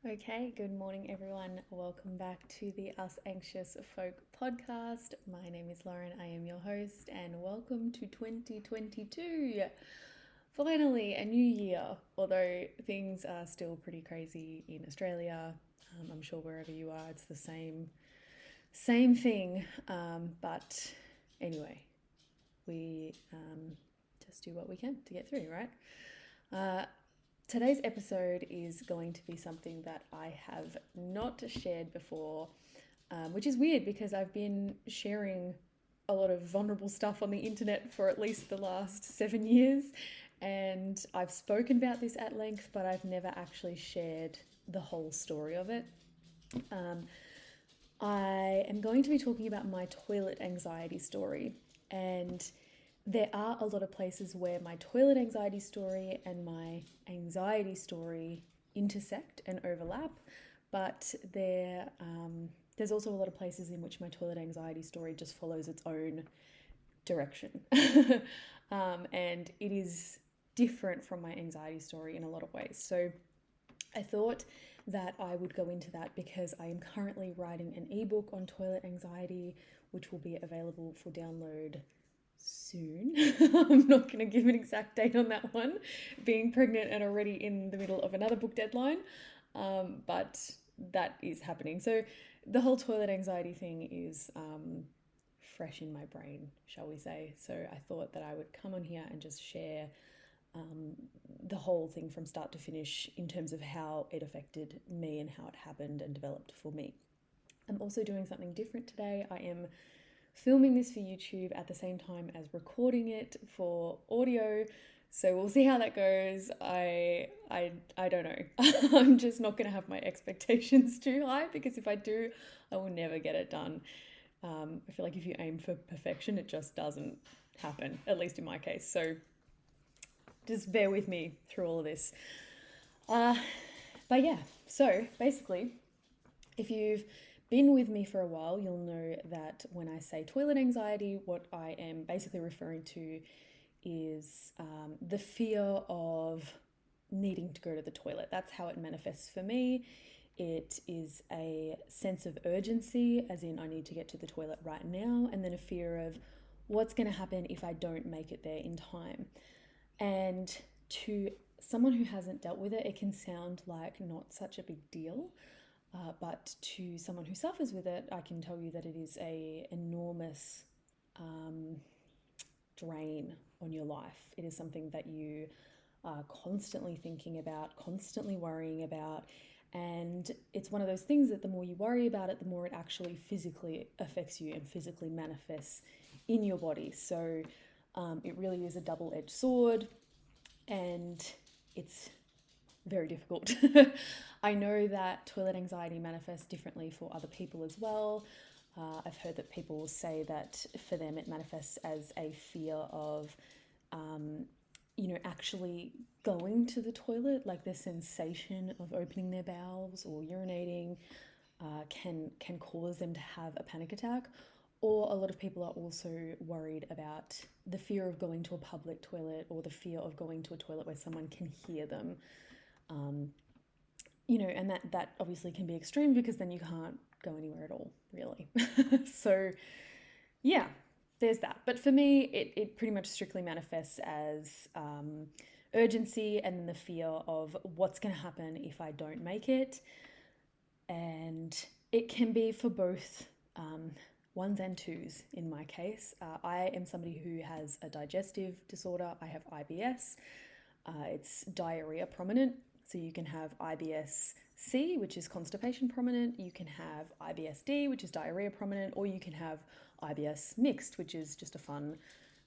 Okay, good morning, everyone. Welcome back to the Us Anxious Folk podcast. My name is Lauren, I am your host, and welcome to 2022. Finally, a new year, although things are still pretty crazy in Australia. I'm sure wherever you are, it's the same thing. But anyway, we just do what we can to get through, right? Today's episode is going to be something that I have not shared before, which is weird because I've been sharing a lot of vulnerable stuff on the internet for at least the last 7 years. And I've spoken about this at length, but I've never actually shared the whole story of it. I am going to be talking about my toilet anxiety story. And there are a lot of places where my toilet anxiety story and my anxiety story intersect and overlap, but there's also a lot of places in which my toilet anxiety story just follows its own direction. And it is different from my anxiety story in a lot of ways. So I thought that I would go into that because I am currently writing an ebook on toilet anxiety, which will be available for download soon. I'm not going to give an exact date on that one, being pregnant and already in the middle of another book deadline, but that is happening. So the whole toilet anxiety thing is fresh in my brain, shall we say. So I thought that I would come on here and just share the whole thing from start to finish in terms of how it affected me and how it happened and developed for me. I'm also doing something different today. I am filming this for YouTube at the same time as recording it for audio. So we'll see how that goes. I don't know. I'm just not going to have my expectations too high because if I do, I will never get it done. I feel like if you aim for perfection, it just doesn't happen, at least in my case. So just bear with me through all of this. But yeah, so basically, if you've been with me for a while, you'll know that when I say toilet anxiety, what I am basically referring to is the fear of needing to go to the toilet. That's how it manifests for me. It is a sense of urgency, as in I need to get to the toilet right now, and then a fear of what's going to happen if I don't make it there in time. And to someone who hasn't dealt with it, it can sound like not such a big deal. But to someone who suffers with it, I can tell you that it is a enormous drain on your life. It is something that you are constantly thinking about, constantly worrying about. And it's one of those things that the more you worry about it, the more it actually physically affects you and physically manifests in your body. So it really is a double-edged sword, and it's very difficult. I know that toilet anxiety manifests differently for other people as well. I've heard that people say that for them it manifests as a fear of, actually going to the toilet, like the sensation of opening their bowels or urinating can cause them to have a panic attack. Or a lot of people are also worried about the fear of going to a public toilet or the fear of going to a toilet where someone can hear them. And that obviously can be extreme because then you can't go anywhere at all, really. So, yeah, there's that. But for me, it pretty much strictly manifests as urgency and then the fear of what's going to happen if I don't make it. And it can be for both ones and twos in my case. I am somebody who has a digestive disorder. I have IBS. It's diarrhea prominent. So you can have IBS-C, which is constipation prominent. You can have IBS-D, which is diarrhea prominent, or you can have IBS mixed, which is just a fun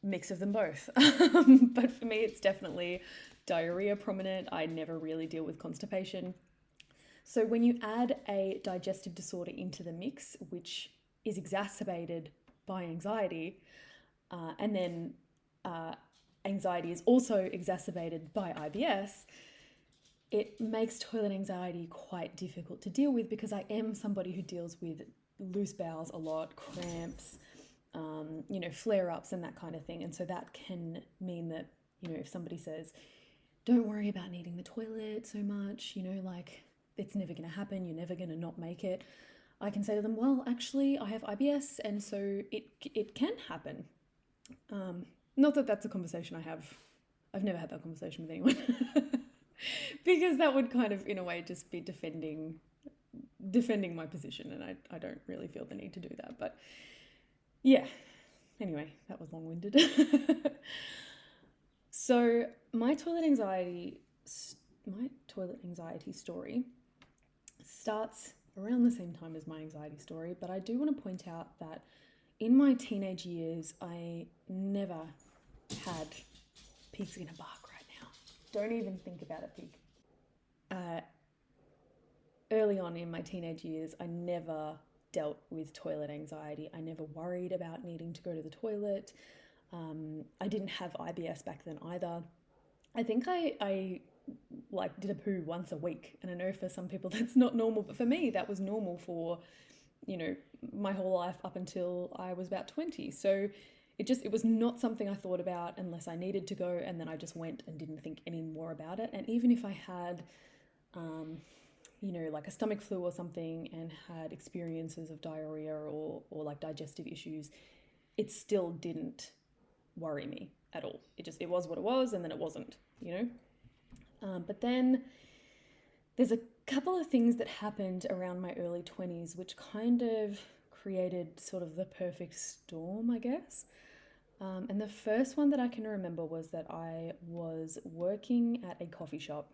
mix of them both. But for me, it's definitely diarrhea prominent. I never really deal with constipation. So when you add a digestive disorder into the mix, which is exacerbated by anxiety, and then anxiety is also exacerbated by IBS, it makes toilet anxiety quite difficult to deal with because I am somebody who deals with loose bowels a lot, cramps, flare-ups and that kind of thing. And so that can mean that, if somebody says, don't worry about needing the toilet so much, it's never going to happen, you're never going to not make it, I can say to them, well, actually, I have IBS, and so it can happen. Not that that's a conversation I have. I've never had that conversation with anyone because that would kind of, in a way, just be defending my position, and I don't really feel the need to do that. But yeah, anyway, that was long-winded. So my toilet anxiety story starts around the same time as my anxiety story, but I do want to point out that in my teenage years, I never had... Pig's gonna bark right now. Don't even think about it, pig. Early on in my teenage years, I never dealt with toilet anxiety. I never worried about needing to go to the toilet. I didn't have IBS back then either. I think I like did a poo once a week, and I know for some people that's not normal, but for me that was normal for, you know, my whole life up until I was about 20. So it was not something I thought about unless I needed to go, and then I just went and didn't think any more about it. And even if I had, you know, like a stomach flu or something and had experiences of diarrhea or like digestive issues, it still didn't worry me at all. It was what it was, and then it wasn't, you know. But then there's a couple of things that happened around my early 20s which kind of created sort of the perfect storm, I guess. And the first one that I can remember was that I was working at a coffee shop.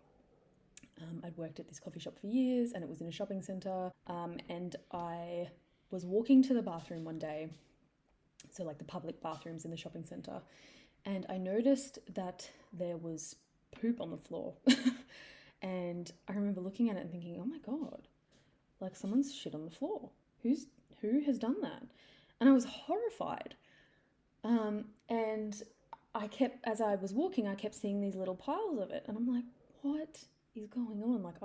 I'd worked at this coffee shop for years, and it was in a shopping centre. And I was walking to the bathroom one day, so like the public bathrooms in the shopping centre, and I noticed that there was poop on the floor. And I remember looking at it and thinking, oh my God, like someone's shit on the floor. Who has done that? And I was horrified. And as I was walking, I kept seeing these little piles of it, and I'm like, what is going on? Like,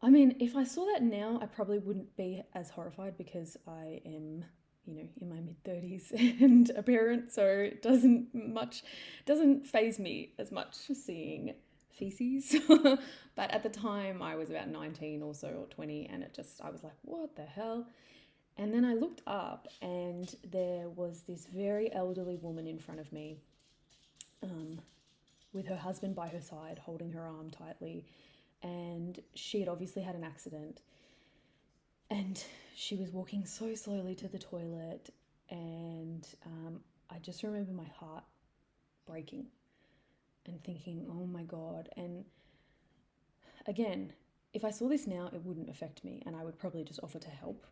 I mean, if I saw that now, I probably wouldn't be as horrified because I am, you know, in my mid-30s and a parent, so it doesn't faze me as much seeing feces. But at the time, I was about 19 or so, or 20, and I was like, what the hell? And then I looked up, and there was this very elderly woman in front of me, with her husband by her side, holding her arm tightly. And she had obviously had an accident. And she was walking so slowly to the toilet. And I just remember my heart breaking and thinking, oh my God. And again, if I saw this now, it wouldn't affect me, and I would probably just offer to help.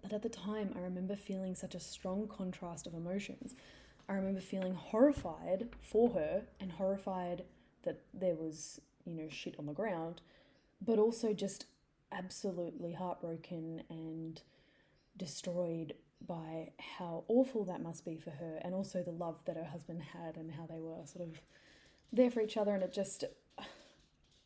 But at the time, I remember feeling such a strong contrast of emotions. I remember feeling horrified for her and horrified that there was, you know, shit on the ground, but also just absolutely heartbroken and destroyed by how awful that must be for her, and also the love that her husband had and how they were sort of there for each other. And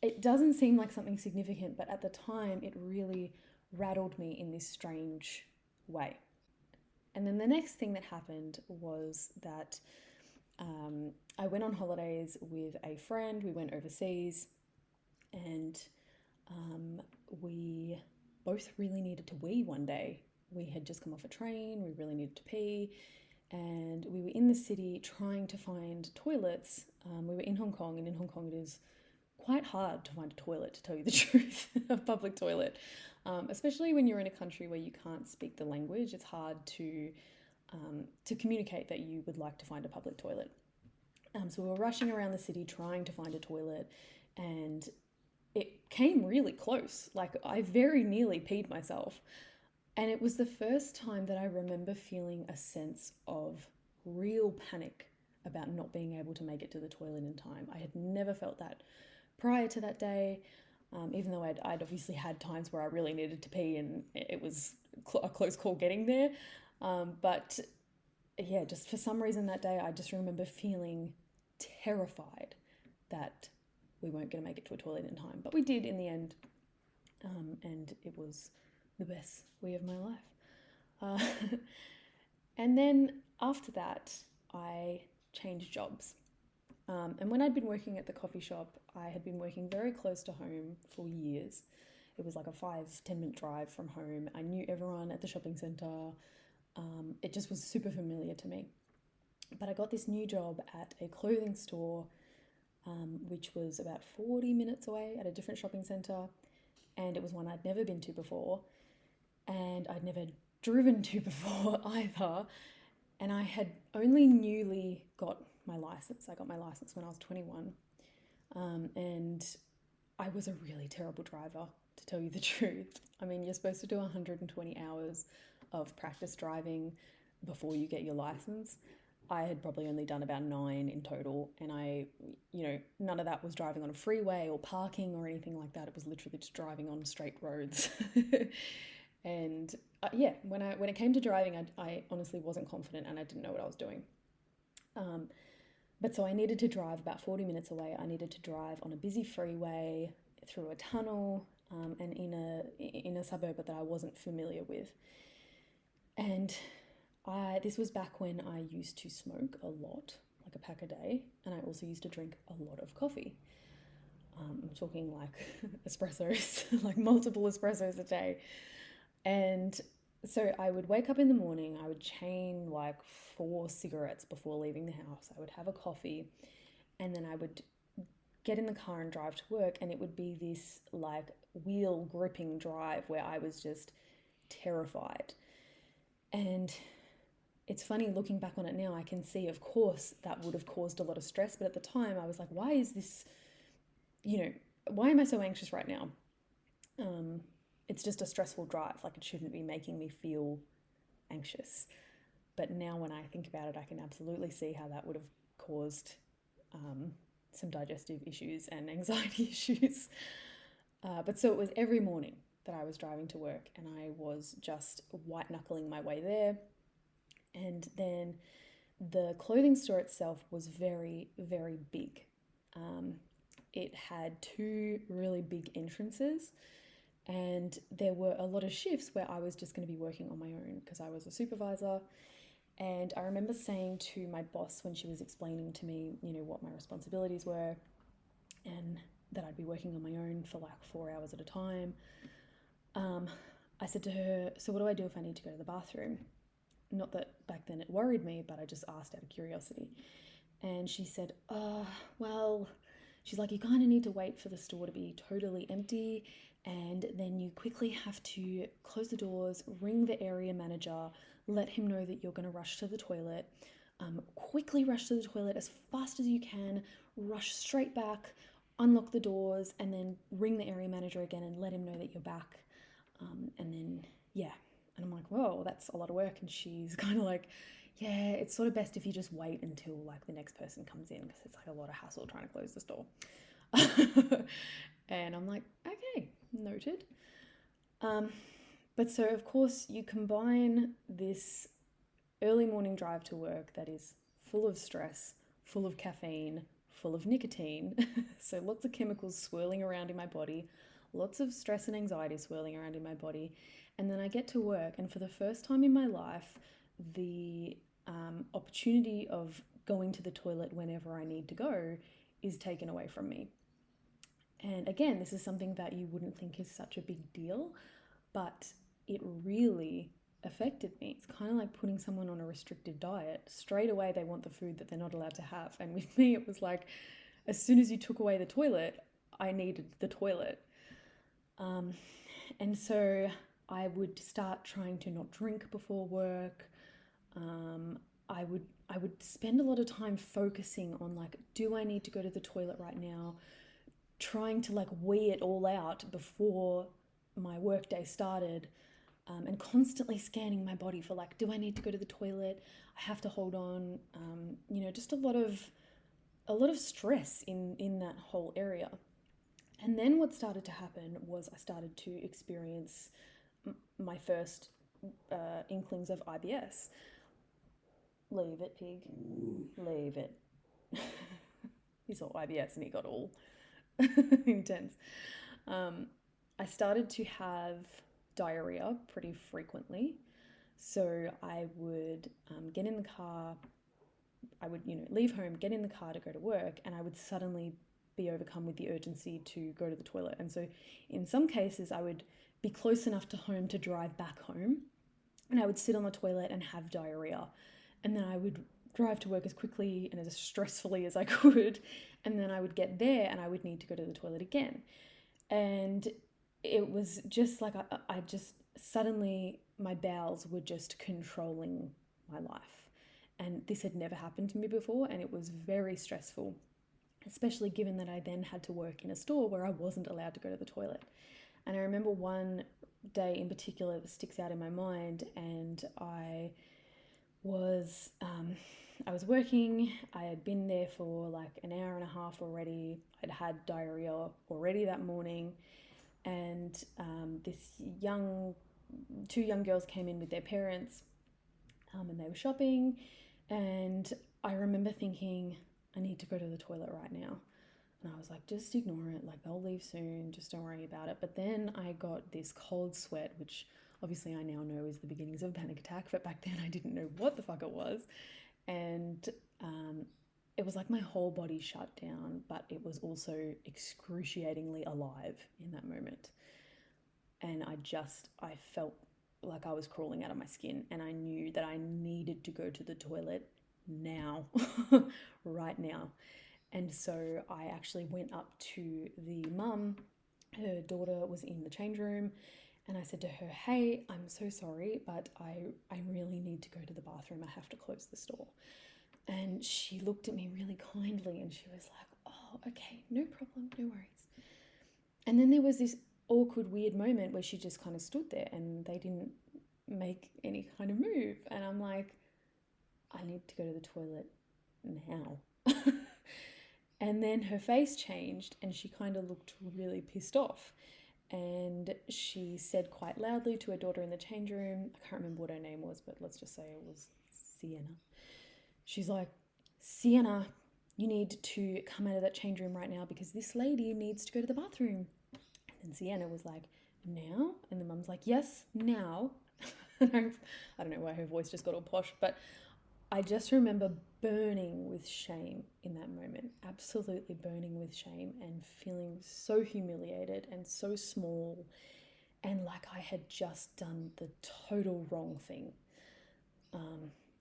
it doesn't seem like something significant, but at the time it really rattled me in this strange way. And then the next thing that happened was that I went on holidays with a friend. We went overseas, and we both really needed to wee one day. We had just come off a train, we really needed to pee, and we were in the city trying to find toilets. We were in Hong Kong, and in Hong Kong it is quite hard to find a toilet, to tell you the truth, a public toilet. Especially when you're in a country where you can't speak the language, it's hard to communicate that you would like to find a public toilet. So we were rushing around the city trying to find a toilet, and it came really close. Like, I very nearly peed myself. And it was the first time that I remember feeling a sense of real panic about not being able to make it to the toilet in time. I had never felt that prior to that day. Even though I'd obviously had times where I really needed to pee and it was a close call getting there. But yeah, just for some reason that day, I just remember feeling terrified that we weren't going to make it to a toilet in time. But we did in the end, and it was the best wee of my life. And then after that, I changed jobs. And when I'd been working at the coffee shop, I had been working very close to home for years. It was like a 5-10 minute drive from home. I knew everyone at the shopping centre. It just was super familiar to me. But I got this new job at a clothing store, which was about 40 minutes away at a different shopping centre. And it was one I'd never been to before. And I'd never driven to before either. And I had only newly got my license. I got my license when I was 21. And I was a really terrible driver, to tell you the truth. I mean, you're supposed to do 120 hours of practice driving before you get your license. I had probably only done about 9 in total, and none of that was driving on a freeway or parking or anything like that. It was literally just driving on straight roads. And when it came to driving, I honestly wasn't confident and I didn't know what I was doing. But so I needed to drive about 40 minutes away. I needed to drive on a busy freeway, through a tunnel, and in a suburb that I wasn't familiar with. And this was back when I used to smoke a lot, like a pack a day, and I also used to drink a lot of coffee. I'm talking like espressos, like multiple espressos a day. And so I would wake up in the morning, I would chain like 4 cigarettes before leaving the house. I would have a coffee, and then I would get in the car and drive to work, and it would be this like wheel gripping drive where I was just terrified. And it's funny looking back on it now, I can see, of course, that would have caused a lot of stress. But at the time I was like, why is this, why am I so anxious right now? It's just a stressful drive. Like, it shouldn't be making me feel anxious. But now when I think about it, I can absolutely see how that would have caused some digestive issues and anxiety issues. But so it was every morning that I was driving to work, and I was just white knuckling my way there. And then the clothing store itself was very, very big. It had 2 really big entrances, and there were a lot of shifts where I was just going to be working on my own because I was a supervisor. And I remember saying to my boss when she was explaining to me, what my responsibilities were, and that I'd be working on my own for like 4 hours at a time. I said to her, so what do I do if I need to go to the bathroom? Not that back then it worried me, but I just asked out of curiosity. And she said, well, she's like, you kind of need to wait for the store to be totally empty, and then you quickly have to close the doors, ring the area manager, let him know that you're going to rush to the toilet, quickly rush to the toilet as fast as you can, rush straight back, unlock the doors, and then ring the area manager again and let him know that you're back. And then, yeah. And I'm like, whoa, that's a lot of work. And she's kind of like, yeah, it's sort of best if you just wait until like the next person comes in, because it's like a lot of hassle trying to close the store. And I'm like, okay, noted. But so of course you combine this early morning drive to work that is full of stress, full of caffeine, full of nicotine. So lots of chemicals swirling around in my body, lots of stress and anxiety swirling around in my body. And then I get to work, and for the first time in my life, the opportunity of going to the toilet whenever I need to go is taken away from me. And again, this is something that you wouldn't think is such a big deal, but it really affected me. It's kind of like putting someone on a restricted diet. Straight away, they want the food that they're not allowed to have. And with me, it was like, as soon as you took away the toilet, I needed the toilet. And so I would start trying to not drink before work. I would spend a lot of time focusing on like, do I need to go to the toilet right now? Trying to like wee it all out before my workday started, and constantly scanning my body for like, do I need to go to the toilet? I have to hold on. Just a lot of stress in that whole area. And then what started to happen was I started to experience my first inklings of IBS. Leave it, pig. Leave it. He saw IBS and he got all intense. I started to have diarrhea pretty frequently. So I would get in the car, would, leave home, get in the car to go to work, and I would suddenly be overcome with the urgency to go to the toilet. And so in some cases, I would be close enough to home to drive back home, and I would sit on the toilet and have diarrhea. And then I would drive to work as quickly and as stressfully as I could. And then I would get there and I would need to go to the toilet again. And it was just like I just suddenly, my bowels were just controlling my life. And this had never happened to me before, and it was very stressful, especially given that I then had to work in a store where I wasn't allowed to go to the toilet. And I remember one day in particular that sticks out in my mind, and I was working. I had been there for like an hour and a half already. I'd had diarrhea already that morning, and two young girls came in with their parents, and they were shopping, and I remember thinking, I need to go to the toilet right now. And I was like, just ignore it, like they'll leave soon, just don't worry about it. But then I got this cold sweat, which obviously I now know is the beginnings of a panic attack, but back then I didn't know what the fuck it was. And it was like my whole body shut down, but it was also excruciatingly alive in that moment. And I felt like I was crawling out of my skin, and I knew that I needed to go to the toilet now, right now. And so I actually went up to the mum. Her daughter was in the change room, and I said to her, hey, I'm so sorry, but I really need to go to the bathroom. I have to close the store. And she looked at me really kindly and she was like, oh, okay, no problem, no worries. And then there was this awkward, weird moment where she just kind of stood there and they didn't make any kind of move. And I'm like, I need to go to the toilet now. And then her face changed and she kind of looked really pissed off. And she said quite loudly to her daughter in the change room, I can't remember what her name was, but let's just say it was Sienna. She's like, Sienna, you need to come out of that change room right now because this lady needs to go to the bathroom. And Sienna was like, now? And the mum's like, yes, now. I don't know why her voice just got all posh, but I just remember burning with shame in that moment, absolutely burning with shame and feeling so humiliated and so small and like I had just done the total wrong thing.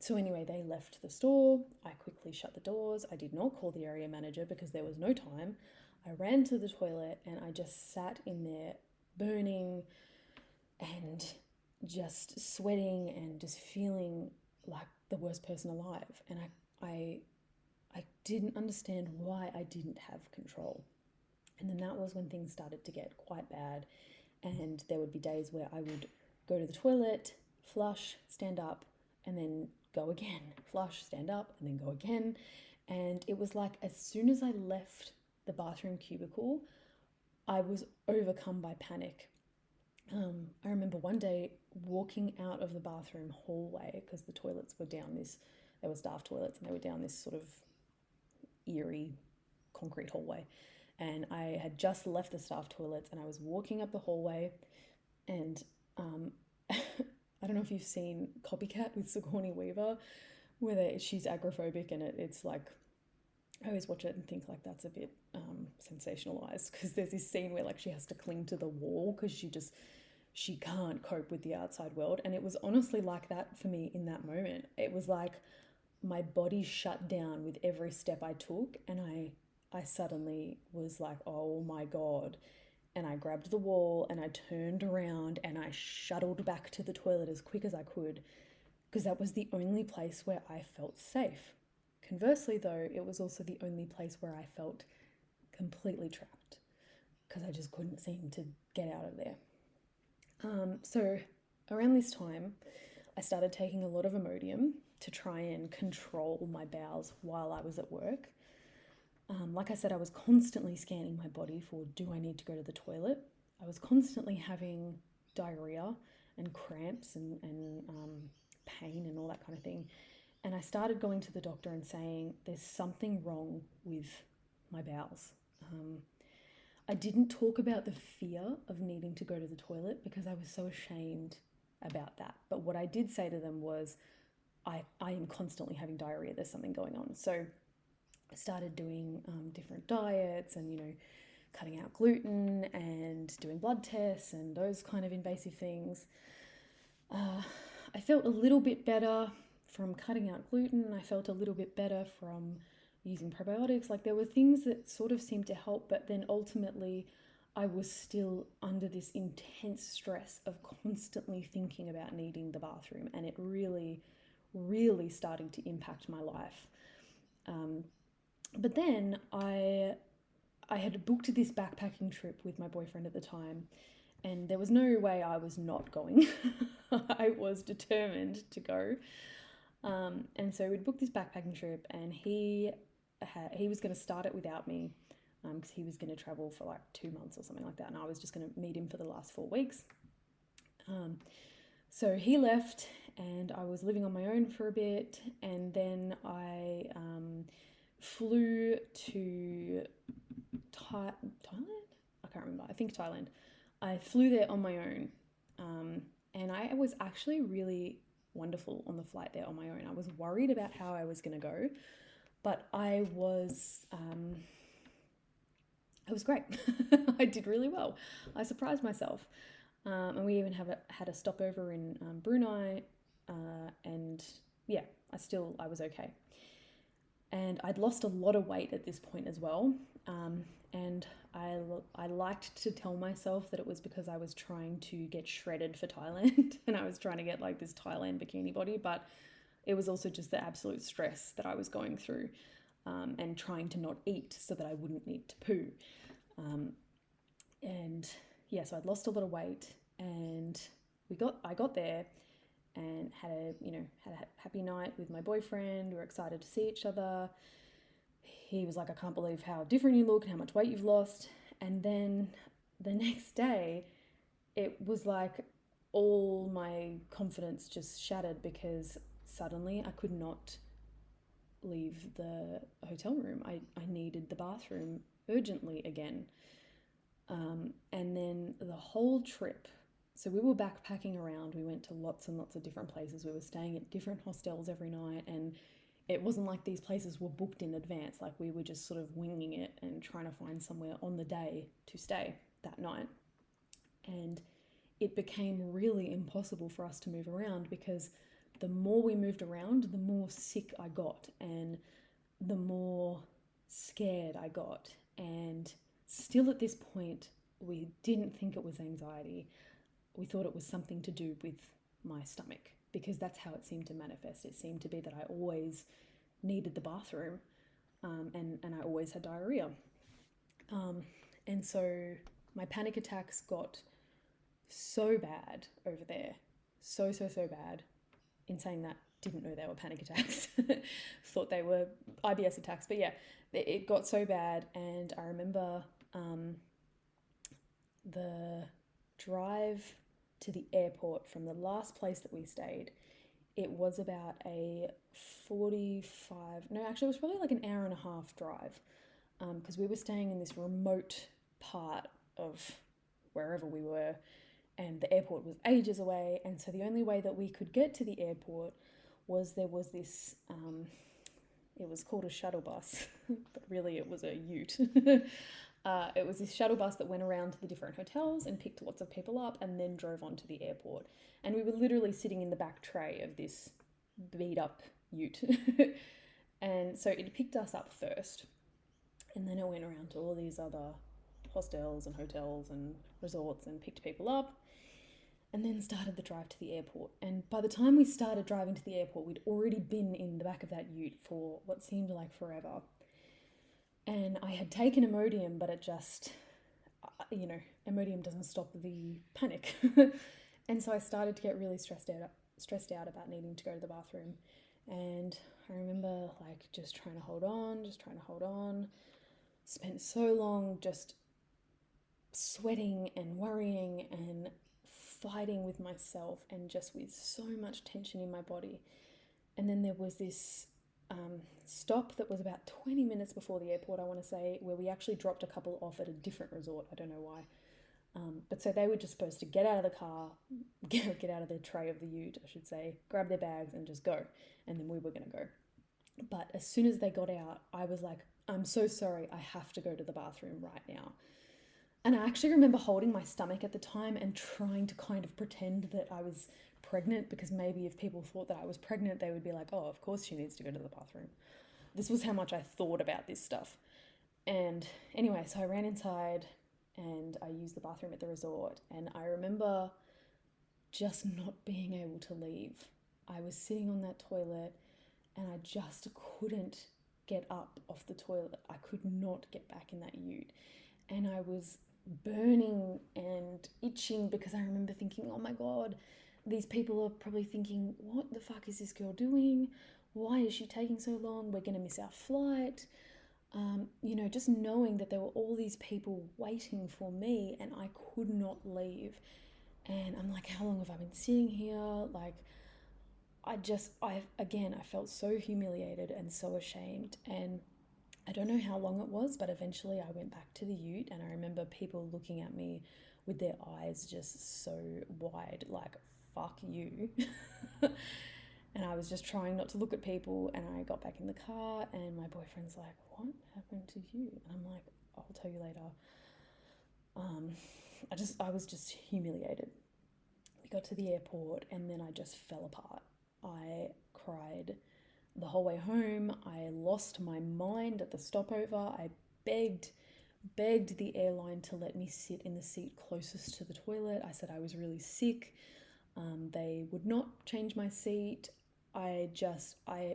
So anyway, they left the store. I quickly shut the doors. I did not call the area manager because there was no time. I ran to the toilet and I just sat in there burning and just sweating and just feeling like the worst person alive. And I didn't understand why I didn't have control. And then that was when things started to get quite bad. And there would be days where I would go to the toilet, flush, stand up, and then go again. Flush, stand up, and then go again. And it was like as soon as I left the bathroom cubicle, I was overcome by panic. I remember one day walking out of the bathroom hallway because the toilets were down this, they were staff toilets and they were down this sort of eerie concrete hallway. And I had just left the staff toilets and I was walking up the hallway and I don't know if you've seen Copycat with Sigourney Weaver where she's agoraphobic and it's like, I always watch it and think like that's a bit sensationalized because there's this scene where like she has to cling to the wall because she can't cope with the outside world. And it was honestly like that for me in that moment. It was like my body shut down with every step I took and I suddenly was like, oh my God. And I grabbed the wall and I turned around and I shuttled back to the toilet as quick as I could because that was the only place where I felt safe. Conversely though, it was also the only place where I felt completely trapped because I just couldn't seem to get out of there. So around this time, I started taking a lot of Imodium to try and control my bowels while I was at work. Like I said, I was constantly scanning my body for, do I need to go to the toilet? I was constantly having diarrhea and cramps and pain and all that kind of thing. And I started going to the doctor and saying, there's something wrong with my bowels. I didn't talk about the fear of needing to go to the toilet because I was so ashamed about that. But what I did say to them was, I am constantly having diarrhea. There's something going on. So I started doing different diets and, cutting out gluten and doing blood tests and those kind of invasive things. I felt a little bit better from cutting out gluten. I felt a little bit better from using probiotics. Like there were things that sort of seemed to help, but then ultimately I was still under this intense stress of constantly thinking about needing the bathroom, and it really, really starting to impact my life. But then I had booked this backpacking trip with my boyfriend at the time, and there was no way I was not going. I was determined to go. And so we'd booked this backpacking trip, and he was going to start it without me because he was going to travel for like 2 months or something like that, and I was just going to meet him for the last 4 weeks. So he left, and I was living on my own for a bit, and then I flew to Thailand? I can't remember. I think Thailand. I flew there on my own, and I was actually really wonderful on the flight there on my own. I was worried about how I was going to go, but I was great. I did really well. I surprised myself, and we even had a stopover in Brunei, and yeah, I was okay. And I'd lost a lot of weight at this point as well. And I liked to tell myself that it was because I was trying to get shredded for Thailand and I was trying to get like this Thailand bikini body, but it was also just the absolute stress that I was going through, and trying to not eat so that I wouldn't need to poo. And yeah, so I'd lost a lot of weight, and I got there and had a happy night with my boyfriend. We were excited to see each other. He was like, I can't believe how different you look and how much weight you've lost. And then the next day, it was like all my confidence just shattered because suddenly I could not leave the hotel room. I needed the bathroom urgently again. And then the whole trip, so we were backpacking around. We went to lots and lots of different places. We were staying at different hostels every night, and it wasn't like these places were booked in advance. Like we were just sort of winging it and trying to find somewhere on the day to stay that night. And it became really impossible for us to move around because the more we moved around, the more sick I got and the more scared I got. And still at this point, we didn't think it was anxiety. We thought it was something to do with my stomach because that's how it seemed to manifest. It seemed to be that I always needed the bathroom, and I always had diarrhea. And so my panic attacks got so bad over there. So bad. In saying that, didn't know they were panic attacks. Thought they were IBS attacks. But yeah, it got so bad. And I remember the drive to the airport from the last place that we stayed. It was about a 45, no, actually it was probably like an hour and a half drive, because we were staying in this remote part of wherever we were, and the airport was ages away. And so the only way that we could get to the airport was there was this, it was called a shuttle bus, but really it was a ute. It was this shuttle bus that went around to the different hotels and picked lots of people up and then drove on to the airport. And we were literally sitting in the back tray of this beat up ute. And so it picked us up first. And then it went around to all these other hostels and hotels and resorts and picked people up. And then started the drive to the airport. And by the time we started driving to the airport, we'd already been in the back of that ute for what seemed like forever. And I had taken Imodium, but it just, Imodium doesn't stop the panic. And so I started to get really stressed out about needing to go to the bathroom. And I remember just trying to hold on, spent so long just sweating and worrying and fighting with myself and just with so much tension in my body. And then there was this stop that was about 20 minutes before the airport, I want to say, where we actually dropped a couple off at a different resort. I don't know why. But so they were just supposed to get out of the car, get out of the tray of the ute, I should say, grab their bags and just go. And then we were going to go. But as soon as they got out, I was like, I'm so sorry, I have to go to the bathroom right now. And I actually remember holding my stomach at the time and trying to kind of pretend that I was pregnant, because maybe if people thought that I was pregnant, they would be like, oh, of course she needs to go to the bathroom. This was how much I thought about this stuff. And anyway, so I ran inside and I used the bathroom at the resort. And I remember just not being able to leave. I was sitting on that toilet and I just couldn't get up off the toilet. I could not get back in that ute. And I was burning and itching because I remember thinking, oh my God, these people are probably thinking, what the fuck is this girl doing? Why is she taking so long? We're going to miss our flight. Just knowing that there were all these people waiting for me and I could not leave. And I'm like, how long have I been sitting here? Like, I felt so humiliated and so ashamed. And I don't know how long it was, but eventually I went back to the ute and I remember people looking at me with their eyes just so wide, like, fuck you. And I was just trying not to look at people, and I got back in the car and my boyfriend's like, what happened to you? And I'm like, I'll tell you later. I was just humiliated. We got to the airport and then I just fell apart. I cried the whole way home. I lost my mind at the stopover. I begged the airline to let me sit in the seat closest to the toilet. I said I was really sick. They would not change my seat. I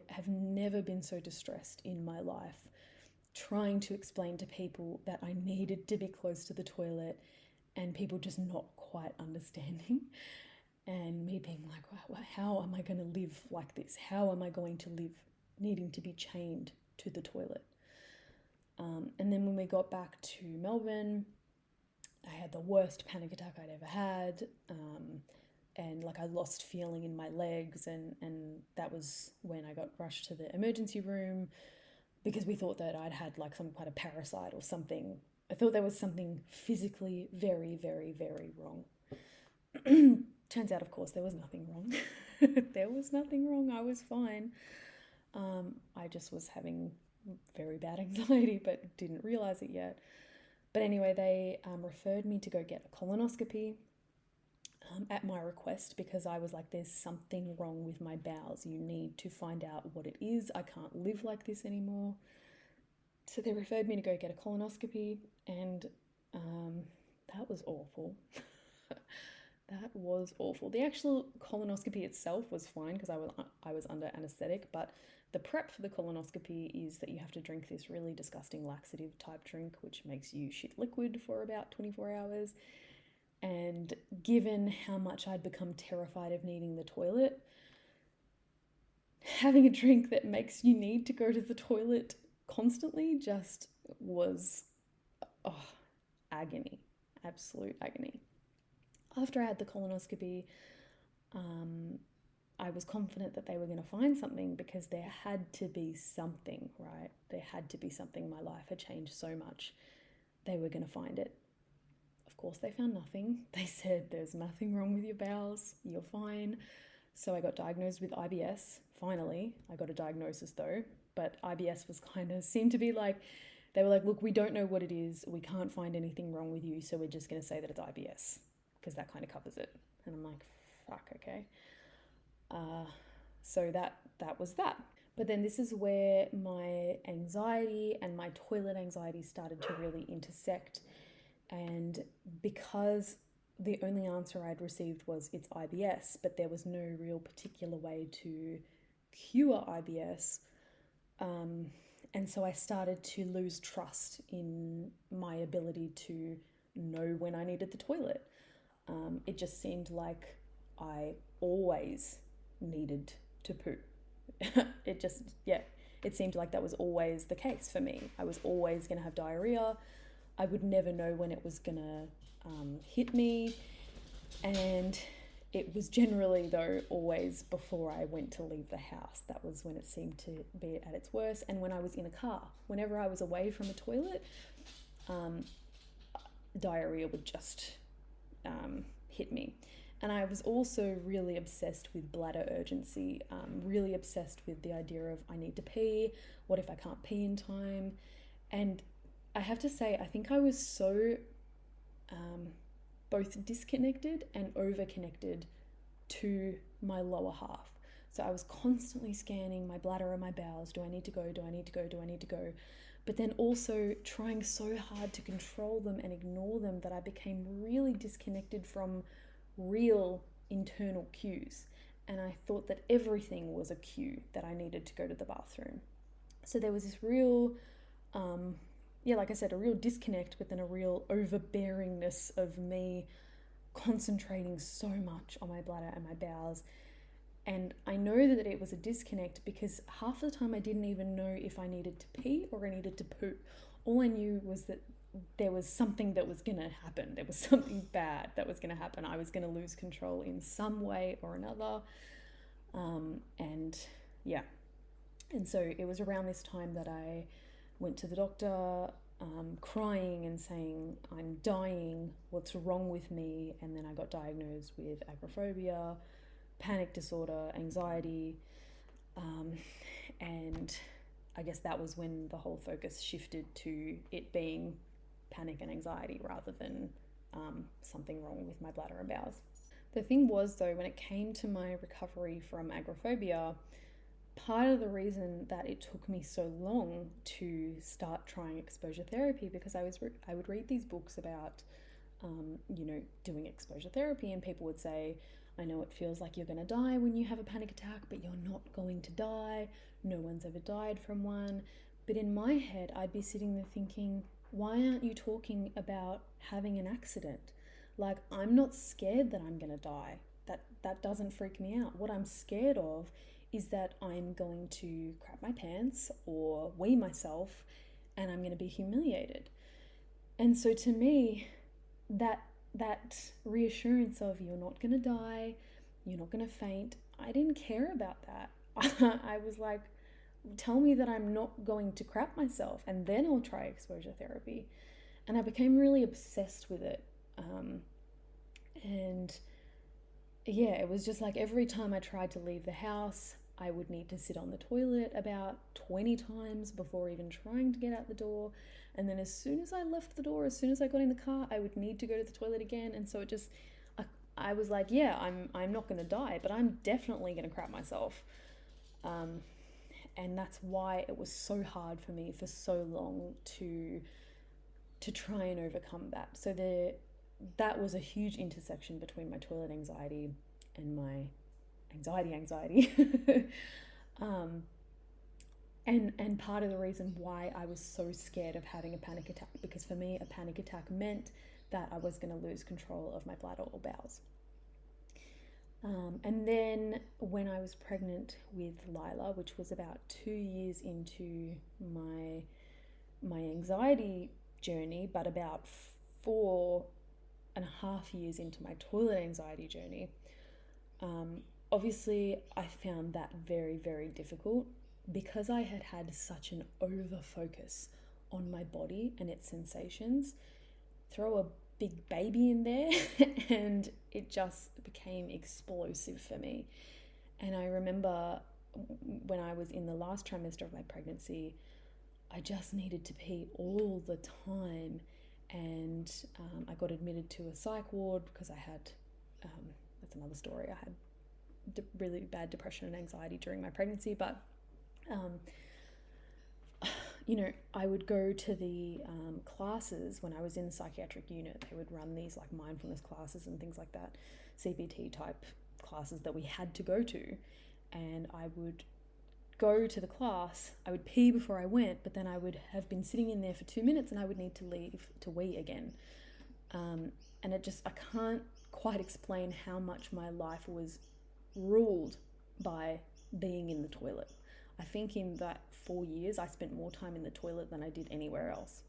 have never been so distressed in my life, trying to explain to people that I needed to be close to the toilet and people just not quite understanding. And me being like, how am I going to live like this? How am I going to live needing to be chained to the toilet? And then when we got back to Melbourne, I had the worst panic attack I'd ever had. And like I lost feeling in my legs, and that was when I got rushed to the emergency room because we thought that I'd had like some kind of parasite or something. I thought there was something physically very, very, very wrong. Turns out, of course, there was nothing wrong. There was nothing wrong. I was fine. I just was having very bad anxiety, but didn't realize it yet. But anyway, they referred me to go get a colonoscopy at my request because I was like, there's something wrong with my bowels. You need to find out what it is. I can't live like this anymore. So they referred me to go get a colonoscopy, and that was awful. That was awful. The actual colonoscopy itself was fine because I was under anesthetic, but the prep for the colonoscopy is that you have to drink this really disgusting laxative type drink, which makes you shit liquid for about 24 hours. And given how much I'd become terrified of needing the toilet, having a drink that makes you need to go to the toilet constantly just was agony, absolute agony. After I had the colonoscopy, I was confident that they were going to find something because there had to be something, right? There had to be something. My life had changed so much. They were going to find it. Of course, they found nothing. They said, there's nothing wrong with your bowels. You're fine. So I got diagnosed with IBS. Finally, I got a diagnosis though. But IBS was seemed to be like, they were like, look, we don't know what it is. We can't find anything wrong with you. So we're just going to say that it's IBS because that kind of covers it. And I'm like, fuck, okay. So that was that. But then this is where my anxiety and my toilet anxiety started to really intersect. And because the only answer I'd received was it's IBS, but there was no real particular way to cure IBS. And so I started to lose trust in my ability to know when I needed the toilet. It just seemed like I always needed to poo. It seemed like that was always the case for me. I was always going to have diarrhea. I would never know when it was going to hit me. And it was generally, though, always before I went to leave the house. That was when it seemed to be at its worst. And when I was in a car, whenever I was away from a toilet, diarrhea would just hit me. And I was also really obsessed with bladder urgency, really obsessed with the idea of I need to pee, what if I can't pee in time? And I have to say, I think I was so both disconnected and overconnected to my lower half. So I was constantly scanning my bladder and my bowels. Do I need to go? Do I need to go? Do I need to go? But then also trying so hard to control them and ignore them that I became really disconnected from real internal cues. And I thought that everything was a cue that I needed to go to the bathroom. So there was this real, like I said, a real disconnect, but then a real overbearingness of me concentrating so much on my bladder and my bowels. And I know that it was a disconnect because half the time I didn't even know if I needed to pee or I needed to poop. All I knew was that there was something that was going to happen. There was something bad that was going to happen. I was going to lose control in some way or another. And so it was around this time that I went to the doctor, crying and saying, I'm dying, what's wrong with me? And then I got diagnosed with agoraphobia, panic disorder, anxiety, and I guess that was when the whole focus shifted to it being panic and anxiety rather than something wrong with my bladder and bowels. The thing was, though, when it came to my recovery from agoraphobia, part of the reason that it took me so long to start trying exposure therapy, because I would read these books about doing exposure therapy, and people would say, I know it feels like you're going to die when you have a panic attack, but you're not going to die. No one's ever died from one. But in my head, I'd be sitting there thinking, why aren't you talking about having an accident? Like, I'm not scared that I'm going to die. That doesn't freak me out. What I'm scared of is that I'm going to crap my pants or wee myself and I'm going to be humiliated. And so to me, that reassurance of you're not going to die, you're not going to faint, I didn't care about that. I was like, tell me that I'm not going to crap myself and then I'll try exposure therapy. And I became really obsessed with it. It was just like every time I tried to leave the house, I would need to sit on the toilet about 20 times before even trying to get out the door. And then as soon as I left the door, as soon as I got in the car, I would need to go to the toilet again. And so I was like, yeah, I'm not going to die, but I'm definitely going to crap myself. And that's why it was so hard for me for so long to try and overcome that. So that was a huge intersection between my toilet anxiety and my anxiety. And part of the reason why I was so scared of having a panic attack, because for me, a panic attack meant that I was going to lose control of my bladder or bowels. And then when I was pregnant with Lila, which was about 2 years into my anxiety journey, but about 4.5 years into my toilet anxiety journey, obviously I found that very, very difficult because I had had such an over focus on my body and its sensations. Throw a big baby in there and it just became explosive for me. And I remember when I was in the last trimester of my pregnancy, I just needed to pee all the time. And I got admitted to a psych ward because I had, that's another story, I had really bad depression and anxiety during my pregnancy. But I would go to the classes when I was in the psychiatric unit. They would run these like mindfulness classes and things like that, CBT type classes that we had to go to. And I would go to the class, I would pee before I went, but then I would have been sitting in there for 2 minutes and I would need to leave to wee again. And I can't quite explain how much my life was ruled by being in the toilet. I think in that 4 years, I spent more time in the toilet than I did anywhere else.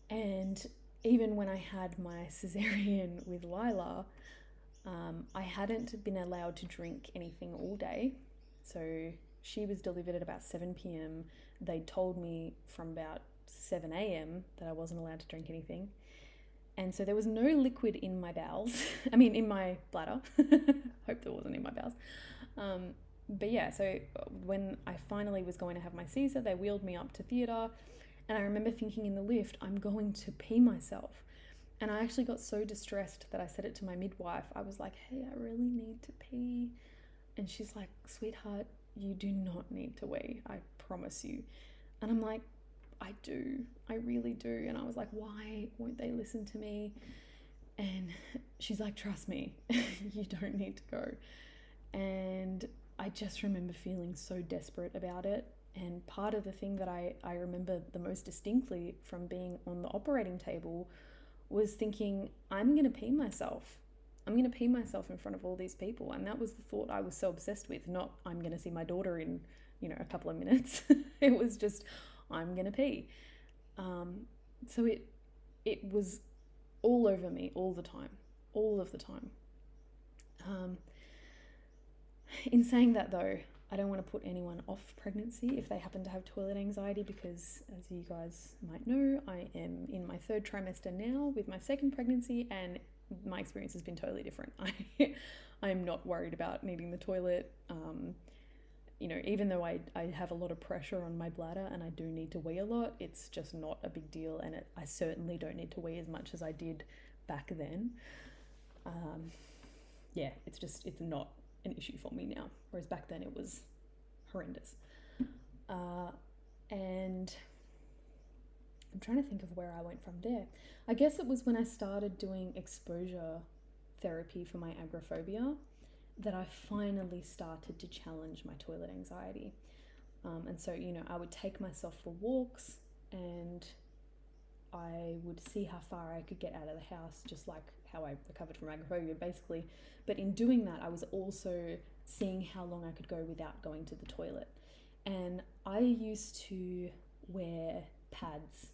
And even when I had my cesarean with Lila, I hadn't been allowed to drink anything all day. So she was delivered at about 7 p.m. They told me from about 7 a.m. that I wasn't allowed to drink anything. And so there was no liquid in my bowels. I mean, in my bladder. Hope there wasn't in my bowels. But yeah, so when I finally was going to have my Caesar, they wheeled me up to theatre. And I remember thinking in the lift, I'm going to pee myself. And I actually got so distressed that I said it to my midwife. I was like, hey, I really need to pee. And she's like, sweetheart, you do not need to wee. I promise you. And I'm like, I do. I really do. And I was like, why won't they listen to me? And she's like, trust me, you don't need to go. And I just remember feeling so desperate about it. And part of the thing that I remember the most distinctly from being on the operating table was thinking, I'm going to pee myself. I'm going to pee myself in front of all these people. And that was the thought I was so obsessed with, not I'm going to see my daughter in, a couple of minutes. It was just, I'm going to pee. So it was all over me all the time, all of the time. In saying that though, I don't want to put anyone off pregnancy if they happen to have toilet anxiety, because as you guys might know, I am in my 3rd trimester now with my 2nd pregnancy, and my experience has been totally different. I'm not worried about needing the toilet. Even though I have a lot of pressure on my bladder and I do need to wee a lot, it's just not a big deal, and I certainly don't need to wee as much as I did back then. It's not an issue for me now, whereas back then it was horrendous. And I'm trying to think of where I went from there. I guess it was when I started doing exposure therapy for my agoraphobia that I finally started to challenge my toilet anxiety. And so, I would take myself for walks and I would see how far I could get out of the house, just like how I recovered from agoraphobia, basically. But in doing that, I was also seeing how long I could go without going to the toilet. And I used to wear pads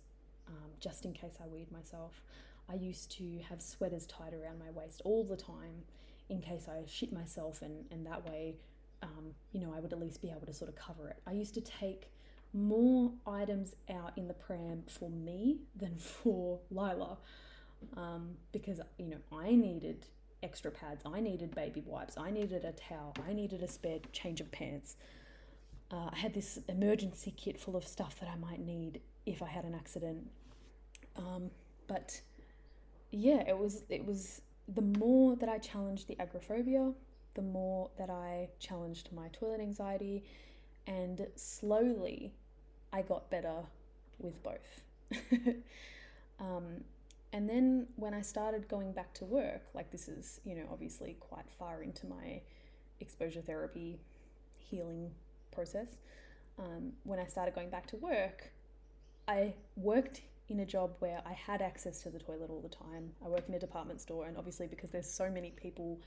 just in case I weed myself. I used to have sweaters tied around my waist all the time in case I shit myself, and that way, I would at least be able to sort of cover it. I used to take more items out in the pram for me than for Lila, because I needed extra pads, I needed baby wipes, I needed a towel, I needed a spare change of pants. I had this emergency kit full of stuff that I might need if I had an accident. But yeah, it was the more that I challenged the agoraphobia, the more that I challenged my toilet anxiety, and slowly I got better with both. And then when I started going back to work, like this is, obviously quite far into my exposure therapy healing process. When I started going back to work, I worked in a job where I had access to the toilet all the time. I work in a department store, and obviously because there's so many people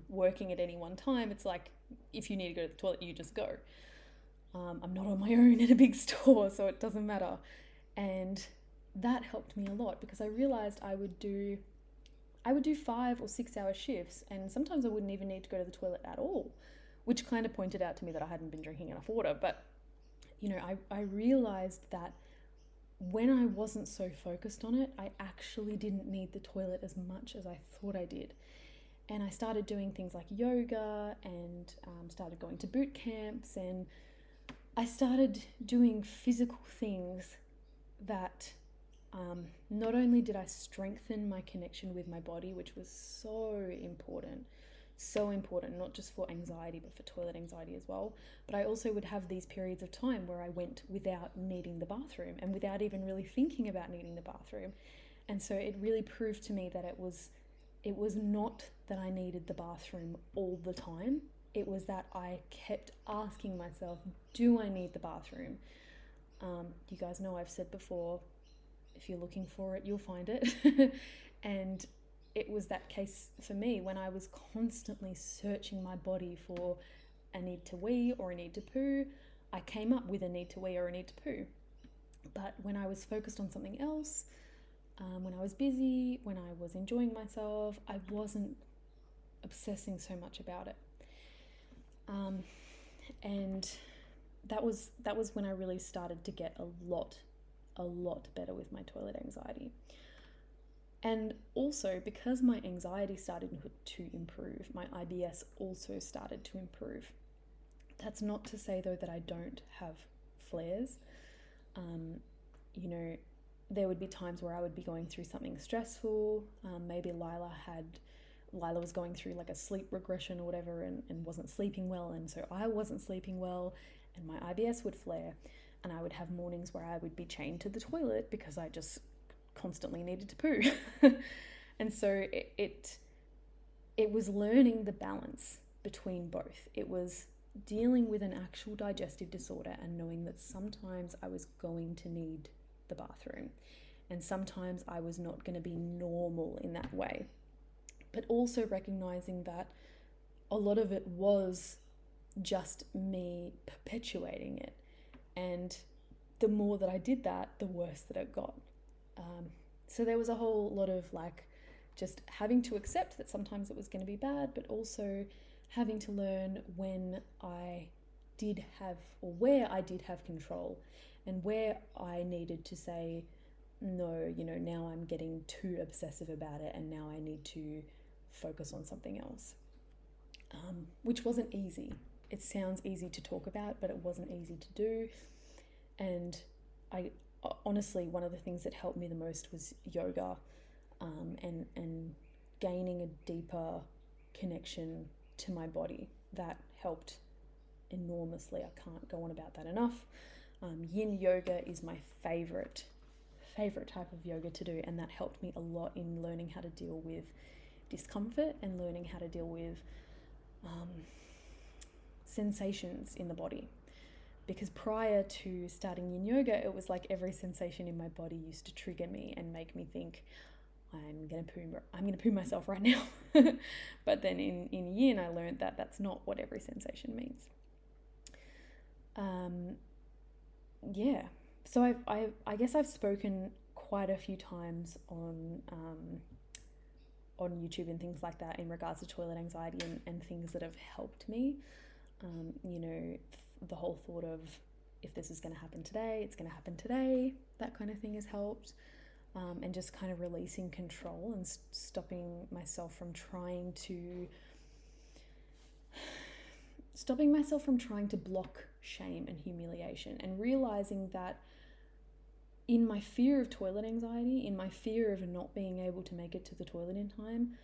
working at any one time, it's like if you need to go to the toilet, you just go. I'm not on my own in a big store, so it doesn't matter. And that helped me a lot because I realized I would do 5 or 6 hour shifts, and sometimes I wouldn't even need to go to the toilet at all, which kind of pointed out to me that I hadn't been drinking enough water. But I realized that when I wasn't so focused on it, I actually didn't need the toilet as much as I thought I did. And I started doing things like yoga and started going to boot camps, and I started doing physical things that not only did I strengthen my connection with my body, which was so important, not just for anxiety, but for toilet anxiety as well. But I also would have these periods of time where I went without needing the bathroom and without even really thinking about needing the bathroom. And so it really proved to me that it was not that I needed the bathroom all the time. It was that I kept asking myself, do I need the bathroom? You guys know I've said before, if you're looking for it, you'll find it. And it was that case for me when I was constantly searching my body for a need to wee or a need to poo. I came up with a need to wee or a need to poo. But when I was focused on something else, when I was busy, when I was enjoying myself, I wasn't obsessing so much about it. And that was when I really started to get a lot better with my toilet anxiety. And also, because my anxiety started to improve, my IBS also started to improve. That's not to say, though, that I don't have flares. You know, there would be times where I would be going through something stressful. Maybe Lila was going through like a sleep regression or whatever, and wasn't sleeping well, and so I wasn't sleeping well, and my IBS would flare, and I would have mornings where I would be chained to the toilet because I just constantly needed to poo. And so it was learning the balance between both. It was dealing with an actual digestive disorder and knowing that sometimes I was going to need the bathroom, and sometimes I was not going to be normal in that way. But also recognizing that a lot of it was just me perpetuating it. And the more that I did that, the worse that it got. So there was a whole lot of like just having to accept that sometimes it was going to be bad, but also having to learn when I did have, or where I did have control, and where I needed to say, no, now I'm getting too obsessive about it, and now I need to focus on something else, which wasn't easy. It sounds easy to talk about, but it wasn't easy to do. And I honestly, one of the things that helped me the most was yoga, and gaining a deeper connection to my body. That helped enormously. I can't go on about that enough. Yin yoga is my favorite type of yoga to do, and that helped me a lot in learning how to deal with discomfort and learning how to deal with sensations in the body. Because prior to starting yin yoga, it was like every sensation in my body used to trigger me and make me think, I'm gonna poo myself right now. But then in yin, I learned that that's not what every sensation means. Yeah. So I guess I've spoken quite a few times on YouTube and things like that in regards to toilet anxiety and things that have helped me. The whole thought of, if this is going to happen today, it's going to happen today. That kind of thing has helped. And just kind of releasing control and stopping myself from trying to block shame and humiliation, and realizing that in my fear of toilet anxiety, in my fear of not being able to make it to the toilet in time,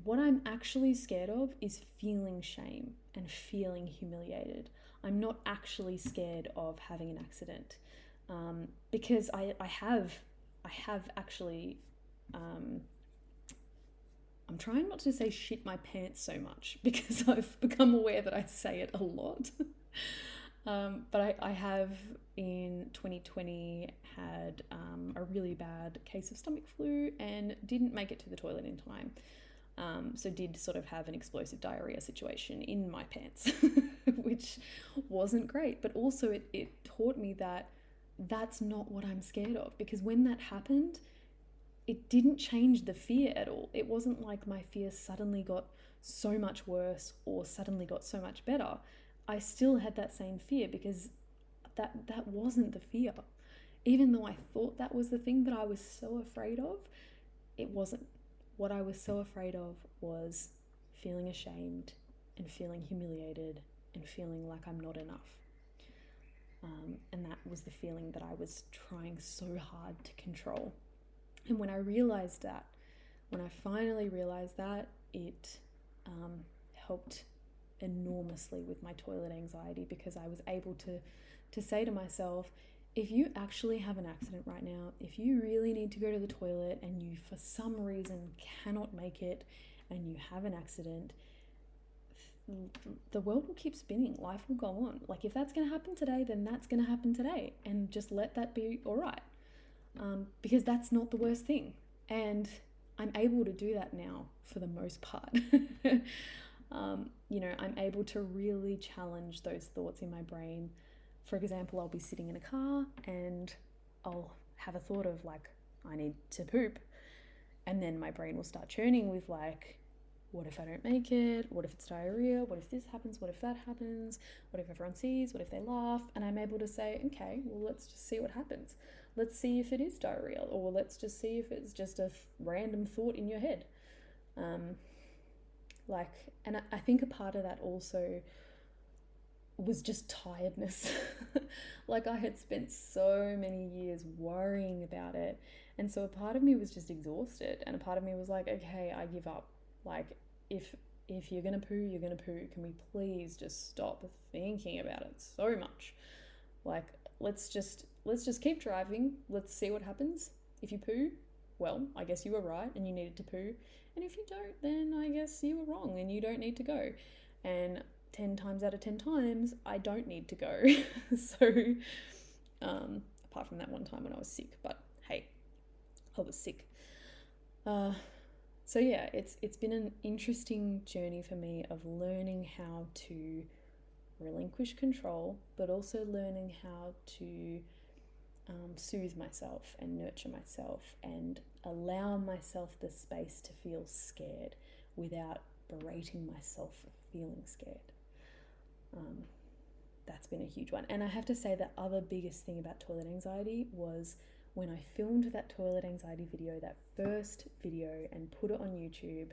what I'm actually scared of is feeling shame and feeling humiliated. I'm not actually scared of having an accident, because I have actually, I'm trying not to say shit my pants so much, because I've become aware that I say it a lot. But I have in 2020 had a really bad case of stomach flu and didn't make it to the toilet in time. So did sort of have an explosive diarrhea situation in my pants, which wasn't great. But also it taught me that that's not what I'm scared of, because when that happened, it didn't change the fear at all. It wasn't like my fear suddenly got so much worse or suddenly got so much better. I still had that same fear, because that wasn't the fear. Even though I thought that was the thing that I was so afraid of, it wasn't. What I was so afraid of was feeling ashamed and feeling humiliated and feeling like I'm not enough. And that was the feeling that I was trying so hard to control. And when I finally realized that, it helped enormously with my toilet anxiety, because I was able to say to myself, if you actually have an accident right now, if you really need to go to the toilet and you for some reason cannot make it and you have an accident, the world will keep spinning. Life will go on. Like, if that's going to happen today, then that's going to happen today, and just let that be all right. Because that's not the worst thing. And I'm able to do that now for the most part. I'm able to really challenge those thoughts in my brain. For example, I'll be sitting in a car and I'll have a thought of like, I need to poop. And then my brain will start churning with like, what if I don't make it? What if it's diarrhea? What if this happens? What if that happens? What if everyone sees? What if they laugh? And I'm able to say, okay, well, let's just see what happens. let's see if it is diarrhea, or let's just see if it's just a random thought in your head. And I think a part of that also was just tiredness. Like, I had spent so many years worrying about it, and so a part of me was just exhausted, and a part of me was like, okay, I give up. Like, if you're gonna poo, you're gonna poo. Can we please just stop thinking about it so much? Like, let's just keep driving. Let's see what happens. If you poo, well, I guess you were right and you needed to poo. And if you don't, then I guess you were wrong and you don't need to go. And 10 times out of 10 times, I don't need to go. So, apart from that one time when I was sick, but hey, I was sick. So yeah, it's been an interesting journey for me of learning how to relinquish control, but also learning how to soothe myself and nurture myself and allow myself the space to feel scared without berating myself for feeling scared. That's been a huge one. And I have to say, the other biggest thing about toilet anxiety was when I filmed that toilet anxiety video, that first video, and put it on YouTube,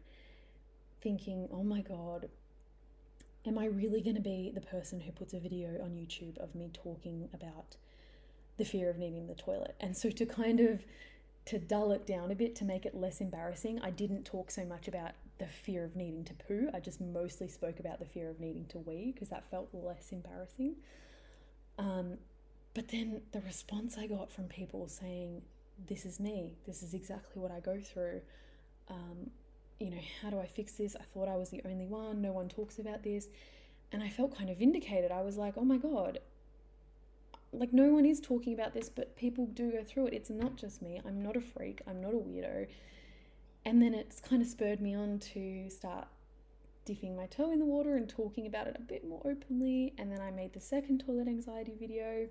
thinking, oh my God, am I really going to be the person who puts a video on YouTube of me talking about the fear of needing the toilet? And so to dull it down a bit, to make it less embarrassing, I didn't talk so much about the fear of needing to poo. I just mostly spoke about the fear of needing to wee, because that felt less embarrassing. But then the response I got from people saying, this is me, this is exactly what I go through. How do I fix this? I thought I was the only one. No one talks about this. And I felt kind of vindicated. I was like, oh my God, like, no one is talking about this, but people do go through it. It's not just me. I'm not a freak. I'm not a weirdo. And then it's kind of spurred me on to start dipping my toe in the water and talking about it a bit more openly. And then I made the second toilet anxiety video.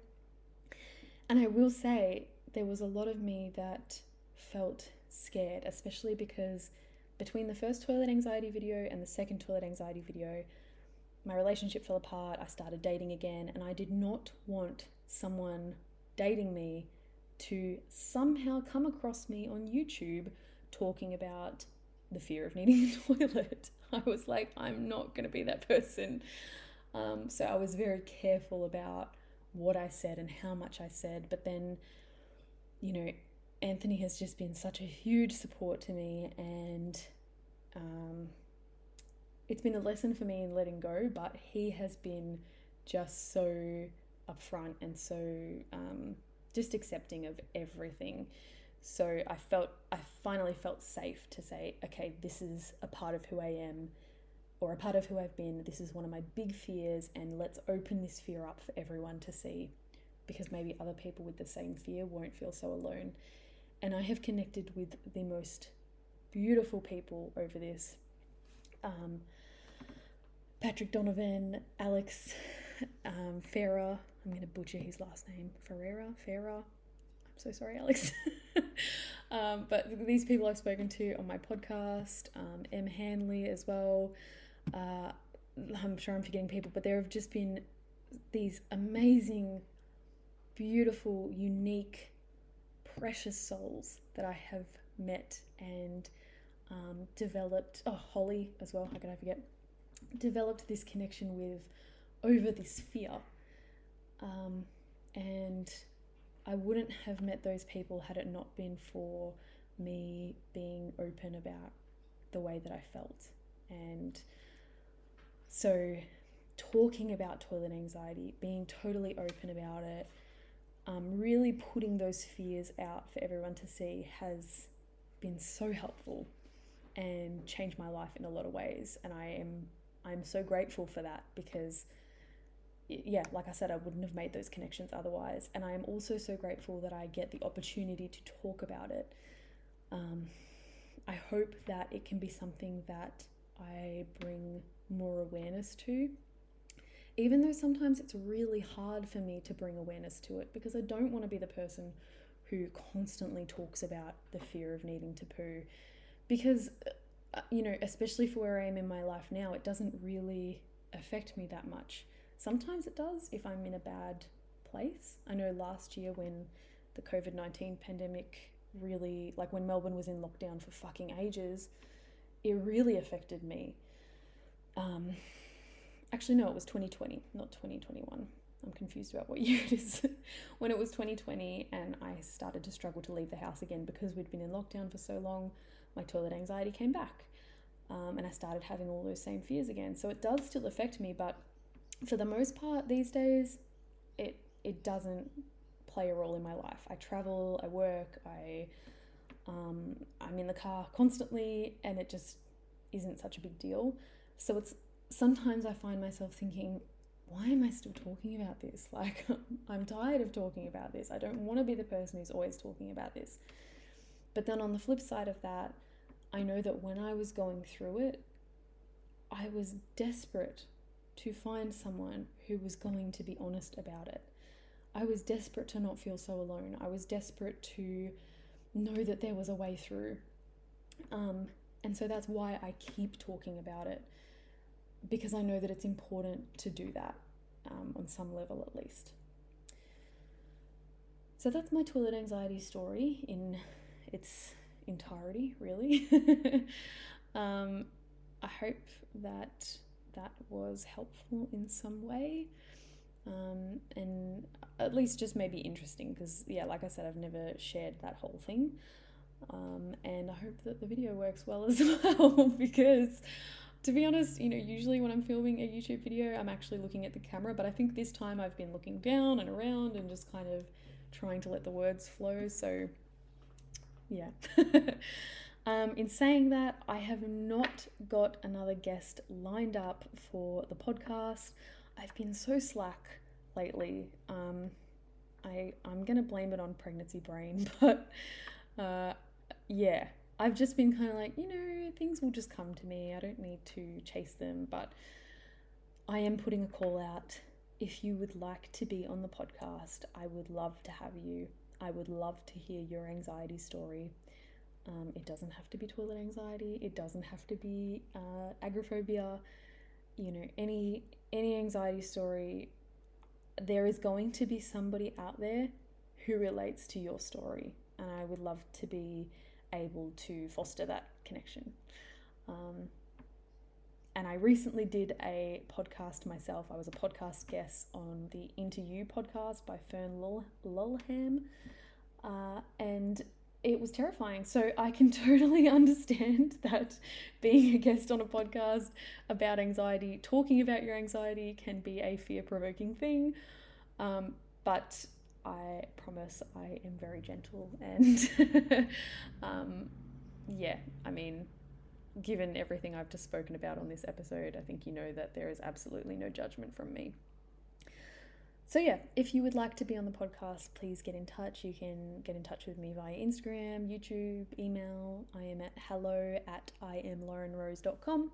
And I will say, there was a lot of me that felt scared, especially because between the first toilet anxiety video and the second toilet anxiety video, my relationship fell apart. I started dating again, and I did not want someone dating me to somehow come across me on YouTube talking about the fear of needing a toilet. I was like, I'm not going to be that person. So I was very careful about what I said and how much I said. But then, Anthony has just been such a huge support to me, and it's been a lesson for me in letting go, but he has been just so upfront and so just accepting of everything. So I finally felt safe to say, okay, this is a part of who I am, or a part of who I've been. This is one of my big fears, and let's open this fear up for everyone to see, because maybe other people with the same fear won't feel so alone. And I have connected with the most beautiful people over this. Patrick Donovan, Alex, Farah, I'm going to butcher his last name, Farah, I'm so sorry, Alex. But these people I've spoken to on my podcast, M. Hanley as well, I'm sure I'm forgetting people, but there have just been these amazing, beautiful, unique, precious souls that I have met and developed, Holly as well, how could I forget, developed this connection with over this fear. And I wouldn't have met those people had it not been for me being open about the way that I felt. And so talking about toilet anxiety, being totally open about it, really putting those fears out for everyone to see has been so helpful and changed my life in a lot of ways. And I'm so grateful for that, because yeah, like I said, I wouldn't have made those connections otherwise. And I am also so grateful that I get the opportunity to talk about it. I hope that it can be something that I bring more awareness to, even though sometimes it's really hard for me to bring awareness to it, because I don't want to be the person who constantly talks about the fear of needing to poo, because, especially for where I am in my life now, it doesn't really affect me that much. Sometimes it does if I'm in a bad place. I know last year when the COVID-19 pandemic really, like when Melbourne was in lockdown for fucking ages, it really affected me. Actually, no, it was 2020, not 2021. I'm confused about what year it is. When it was 2020 and I started to struggle to leave the house again because we'd been in lockdown for so long, my toilet anxiety came back. And I started having all those same fears again. So it does still affect me, but for the most part these days, it doesn't play a role in my life. I travel, I work, I'm in the car constantly, and it just isn't such a big deal. So it's sometimes I find myself thinking, why am I still talking about this? Like, I'm tired of talking about this. I don't want to be the person who's always talking about this. But then on the flip side of that, I know that when I was going through it, I was desperate to find someone who was going to be honest about it. I was desperate to not feel so alone. I was desperate to know that there was a way through. And so that's why I keep talking about it, because I know that it's important to do that, on some level at least. So that's my toilet anxiety story in its entirety, really. I hope that was helpful in some way, and at least just maybe interesting, because yeah, like I said, I've never shared that whole thing, and I hope that the video works well as well, because to be honest, usually when I'm filming a YouTube video, I'm actually looking at the camera, but I think this time I've been looking down and around and just kind of trying to let the words flow, so yeah. In saying that, I have not got another guest lined up for the podcast. I've been so slack lately. I'm going to blame it on pregnancy brain, but yeah, I've just been kind of like, things will just come to me. I don't need to chase them, but I am putting a call out. If you would like to be on the podcast, I would love to have you. I would love to hear your anxiety story. It doesn't have to be toilet anxiety. It doesn't have to be agoraphobia. Any anxiety story. There is going to be somebody out there who relates to your story, and I would love to be able to foster that connection. And I recently did a podcast myself. I was a podcast guest on the Into You podcast by Fern Lulham, and it was terrifying. So I can totally understand that being a guest on a podcast about anxiety, talking about your anxiety, can be a fear-provoking thing. But I promise I am very gentle, and yeah, I mean, given everything I've just spoken about on this episode, I think you know that there is absolutely no judgment from me. So yeah, if you would like to be on the podcast, please get in touch. You can get in touch with me via Instagram, YouTube, email. I am at hello@IamLaurenRose.com.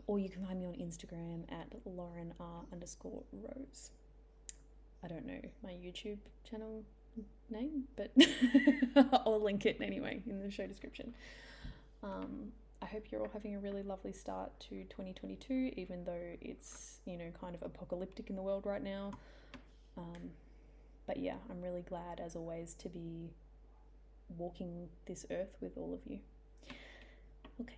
Or you can find me on Instagram at LaurenR_Rose. I don't know my YouTube channel name, but I'll link it anyway in the show description. I hope you're all having a really lovely start to 2022, even though it's, kind of apocalyptic in the world right now. But yeah, I'm really glad, as always, to be walking this earth with all of you. Okay.